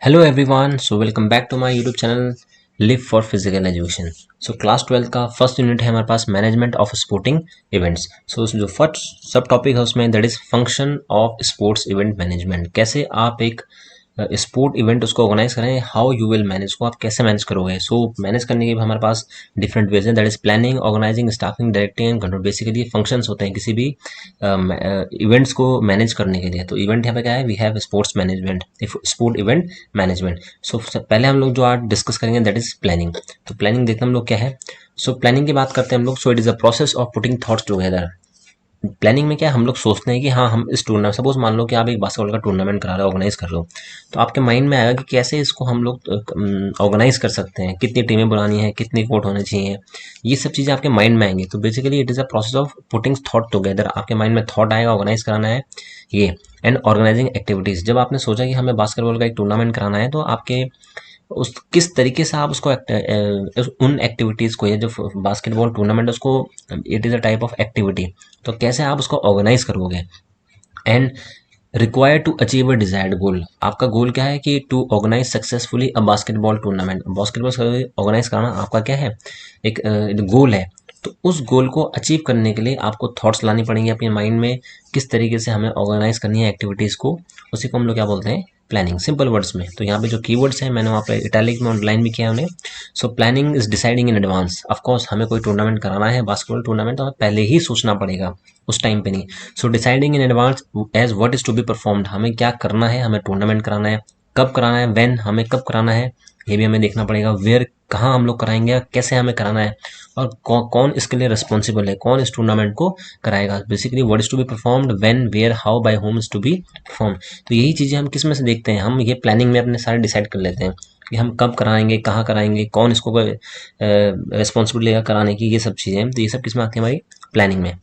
Hello everyone, so welcome back to my YouTube channel live for physical education. So class 12 का first unit है हमारे पास management of sporting events. So जो first sub topic है उसमें that is function of sports event management. कैसे आप एक स्पोर्ट इवेंट उसको ऑर्गेनाइज करें, हाउ यू विल मैनेज, को आप कैसे मैनेज करोगे। सो मैनेज करने के भी हमारे पास डिफरेंट वेज हैं, that is planning, organising, staffing, directing and control. Basically functions होते हैं किसी भी इवेंट्स को मैनेज करने के लिए। तो इवेंट यहाँ पे क्या है, we have sports management, sport event management. So पहले हम लोग जो आज डिस्कस करेंगे दैट इज प्लानिंग। तो प्लानिंग देखते हैं हम लोग क्या है। सो प्लानिंग की बात करते हैं हम लोग। So it is a process of putting thoughts together. Planning में क्या है, हम लोग सोचते हैं कि हाँ हम इस टूर्नामेंट, सपोज मान लो कि आप एक बास्केटबॉल का टूर्नामेंट करा रहे हो, ऑर्गेनाइज कर रहे हो, तो आपके माइंड में आएगा कि कैसे इसको हम लोग ऑर्गेनाइज कर सकते हैं, कितनी टीमें बुलानी है, कितनी कोर्ट होने चाहिए, ये सब चीज़ें आपके माइंड में आएंगी। तो basically it is a process of putting thought together. आपके माइंड में थॉट आएगा, ऑर्गेनाइज कराना है ये। एंड ऑर्गेनाइजिंग एक्टिविटीज़, जब आपने सोचा कि हमें बास्केटबॉल का एक टूर्नामेंट कराना है, तो आपके उस किस तरीके से आप उसको उन एक्टिविटीज़ को, ये जो बास्केटबॉल टूर्नामेंट है उसको, it is a type of activity, तो कैसे आप उसको ऑर्गेनाइज करोगे। And require to achieve a desired goal, आपका गोल क्या है कि to organize successfully a basketball tournament. Basketball organize कराना आपका क्या है, एक गोल है। तो उस गोल को अचीव करने के लिए आपको थॉट्स लानी पड़ेंगी अपने माइंड में, किस तरीके से हमें ऑर्गेनाइज करनी है एक्टिविटीज़ को। उसी को हम लोग क्या बोलते हैं, प्लानिंग, सिंपल वर्ड्स में। तो यहाँ पे जो कीवर्ड्स हैं मैंने वहाँ पे इटैलिक में अंडरलाइन भी किया है उन्हें। So planning is deciding in advance. Of course हमें कोई टूर्नामेंट कराना है, बास्केटबॉल टूर्नामेंट, तो हमें पहले ही सोचना पड़ेगा, उस टाइम पे नहीं। So deciding in advance as what is to be performed, हमें क्या करना है, हमें टूर्नामेंट कराना है, कब कराना है, व्हेन, हमें कब कराना है, ये भी हमें देखना पड़ेगा। वेयर, कहाँ हम लोग कराएंगे, कैसे हमें कराना है, और कौन इसके लिए रिस्पॉन्सिबल है, कौन इस टूर्नामेंट को कराएगा। Basically what is to be performed, when, where, how, by whom is to be perform. तो यही चीज़ें हम किस में से देखते हैं, हम ये प्लानिंग में अपने सारे डिसाइड कर लेते हैं कि हम कब कराएंगे, कहाँ कराएंगे, कौन इसको रिस्पॉन्सिबिलिटी लेगा कराने की, ये सब चीज़ें। तो ये सब किस में आती है, हमारी प्लानिंग में।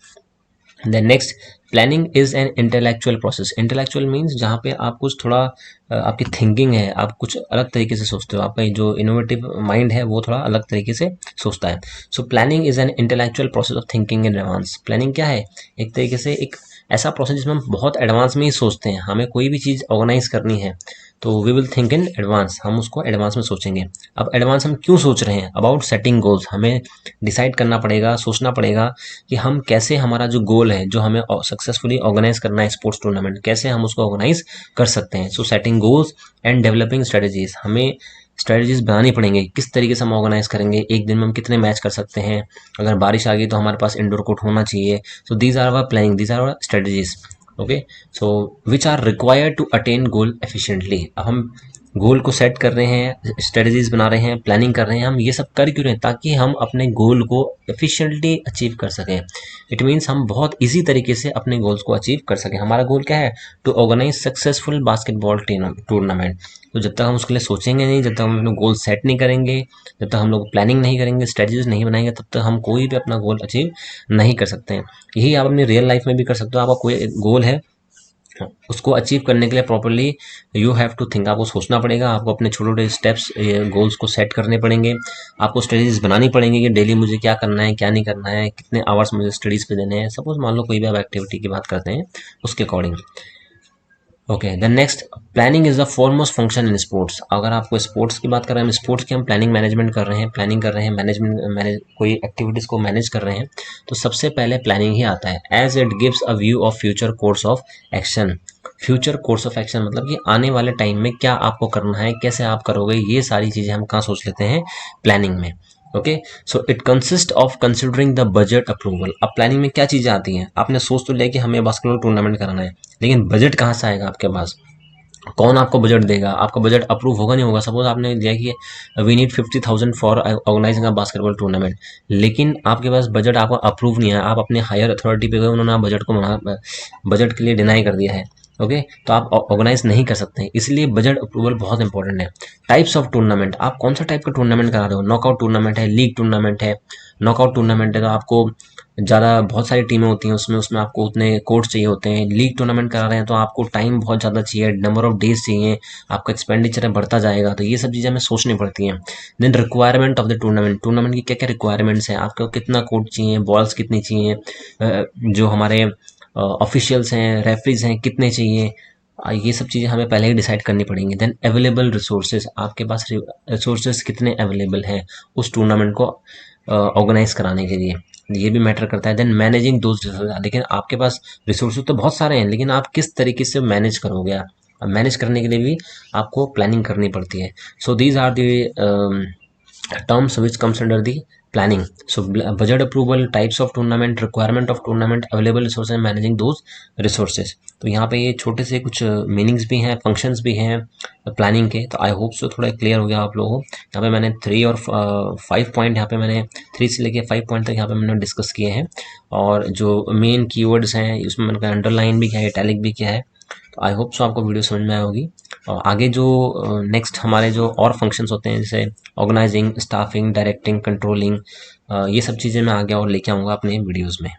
Then next, planning is an intellectual process. Intellectual means जहाँ पे आप कुछ थोड़ा आपकी थिंकिंग है, आप कुछ अलग तरीके से सोचते हो, आपका जो इनोवेटिव माइंड है वो थोड़ा अलग तरीके से सोचता है। So planning is an intellectual process of thinking in advance. Planning क्या है, एक तरीके से एक ऐसा प्रोसेस जिसमें हम बहुत एडवांस में ही सोचते हैं। हमें कोई भी चीज़ ऑर्गेनाइज करनी है तो we will think in advance, हम उसको एडवांस में सोचेंगे। अब एडवांस हम क्यों सोच रहे हैं, अबाउट सेटिंग गोल्स, हमें डिसाइड करना पड़ेगा, सोचना पड़ेगा कि हम कैसे, हमारा जो गोल है जो हमें सक्सेसफुली ऑर्गेनाइज करना है स्पोर्ट्स टूर्नामेंट, कैसे हम उसको ऑर्गेनाइज कर सकते हैं। So setting goals and developing strategies, हमें स्ट्रेटजीज बनानी पड़ेंगे, किस तरीके से हम ऑर्गेनाइज करेंगे, एक दिन में हम कितने मैच कर सकते हैं, अगर बारिश आ गई तो हमारे पास इंडोर कोर्ट होना चाहिए। So these are our planning, these are our strategies. Okay, so which are required to attain goal efficiently. अब हम गोल को सेट कर रहे हैं, स्ट्रेटजीज बना रहे हैं, प्लानिंग कर रहे हैं, हम ये सब कर क्यों रहे हैं, ताकि हम अपने गोल को एफिशिएंटली अचीव कर सकें। इट मीन्स हम बहुत इजी तरीके से अपने गोल्स को अचीव कर सकें। हमारा गोल क्या है, to organise successful basketball tournament. तो जब तक हम उसके लिए सोचेंगे नहीं, जब तक हम अपने गोल सेट नहीं करेंगे, जब तक हम लोग प्लानिंग नहीं करेंगे, स्ट्रेटजीज नहीं बनाएंगे, तब तक हम कोई भी अपना गोल अचीव नहीं कर सकते हैं। यही आप अपनी रियल लाइफ में भी कर सकते हो। आपका कोई गोल है, उसको अचीव करने के लिए properly you have to think, आपको सोचना पड़ेगा, आपको अपने छोटे छोटे स्टेप्स, गोल्स को सेट करने पड़ेंगे, आपको स्टडीज बनानी पड़ेंगी कि डेली मुझे क्या करना है, क्या नहीं करना है, कितने आवर्स मुझे स्टडीज पे देने हैं। सपोज मान लो कोई भी आप एक्टिविटी की बात करते हैं, उसके according. Okay, then next, planning is the foremost function in sports. अगर आपको स्पोर्ट्स की बात कर रहे हैं, हम स्पोर्ट्स की हम प्लानिंग मैनेजमेंट कर रहे हैं, प्लानिंग कर रहे हैं, मैनेज कोई एक्टिविटीज को मैनेज कर रहे हैं, तो सबसे पहले प्लानिंग ही आता है, as it gives a view of future course of action. Future course of action मतलब कि आने वाले टाइम में क्या आपको करना है, कैसे आप करोगे, ये सारी चीजें हम कहाँ सोच लेते हैं, प्लानिंग में। Okay, so it consist of considering the budget approval. अब प्लानिंग में क्या चीजें आती हैं, आपने सोच तो लिया कि हमें बास्केटबॉल टूर्नामेंट कराना है, लेकिन बजट कहाँ से आएगा आपके पास, कौन आपको बजट देगा, आपका बजट अप्रूव होगा नहीं होगा। सपोज आपने दिया कि we need 50,000 for organising a basketball tournament, लेकिन आपके पास बजट आपका अप्रूव नहीं है, आप अपने हायर अथॉरिटी पे गए, उन्होंने आप बजट को बजट के लिए डिनाई कर दिया है। ओके, तो आप ऑर्गेनाइज नहीं कर सकते हैं, इसलिए बजट अप्रूवल बहुत इंपॉर्टेंट है। टाइप्स ऑफ टूर्नामेंट, आप कौन सा टाइप का टूर्नामेंट करा रहे हो, नॉकआउट टूर्नामेंट है, लीग टूर्नामेंट है। नॉकआउट टूर्नामेंट है तो आपको ज़्यादा, बहुत सारी टीमें होती हैं उसमें, उसमें आपको उतने कोर्ट्स चाहिए होते हैं। लीग टूर्नामेंट करा रहे हैं तो आपको टाइम बहुत ज़्यादा चाहिए, नंबर ऑफ डेज चाहिए, आपका एक्सपेंडिचर है बढ़ता जाएगा, तो ये सब चीज़ें हमें सोचनी पड़ती हैं। Then requirement of the tournament, tournament की क्या क्या रिक्वायरमेंट्स हैं, आपको कितना कोर्ट चाहिए, बॉल्स कितनी चाहिए, जो हमारे ऑफिशियल्स हैं, रेफरीज हैं, कितने चाहिए, ये सब चीज़ें हमें पहले ही डिसाइड करनी पड़ेंगी। देन अवेलेबल रिसोर्सेज, आपके पास रिसोर्सेज कितने अवेलेबल हैं उस टूर्नामेंट को ऑर्गेनाइज कराने के लिए, ये भी मैटर करता है। देन मैनेजिंग दोज रिसोर्सेज, लेकिन आपके पास रिसोर्सेज तो बहुत सारे हैं, लेकिन आप किस तरीके से मैनेज करोगे। आप मैनेज करने के लिए भी आपको प्लानिंग करनी पड़ती है। So these are the terms which comes under the planning. So budget approval, types of tournament, requirement of tournament, available resources and managing those resources. तो यहाँ पे ये छोटे से कुछ मीनिंग्स भी हैं, फंक्शंस भी हैं प्लानिंग के। तो आई होप सो थोड़ा क्लियर हो गया आप लोगों को। यहाँ पे मैंने 3 और 5 पॉइंट, यहाँ पे मैंने 3 से लेके 5 पॉइंट तक यहाँ पे मैंने डिस्कस किए हैं। और जो मेन कीवर्ड्स हैं उसमें मैंने अंडरलाइन भी किया है, इटैलिक भी किया है। तो आई होप सो आपको वीडियो समझ में आई होगी। और आगे जो नेक्स्ट हमारे जो और फंक्शंस होते हैं, जैसे ऑर्गेनाइजिंग, स्टाफिंग, डायरेक्टिंग, कंट्रोलिंग, ये सब चीज़ें मैं आगे और लेके आऊँगा अपने वीडियोज़ में।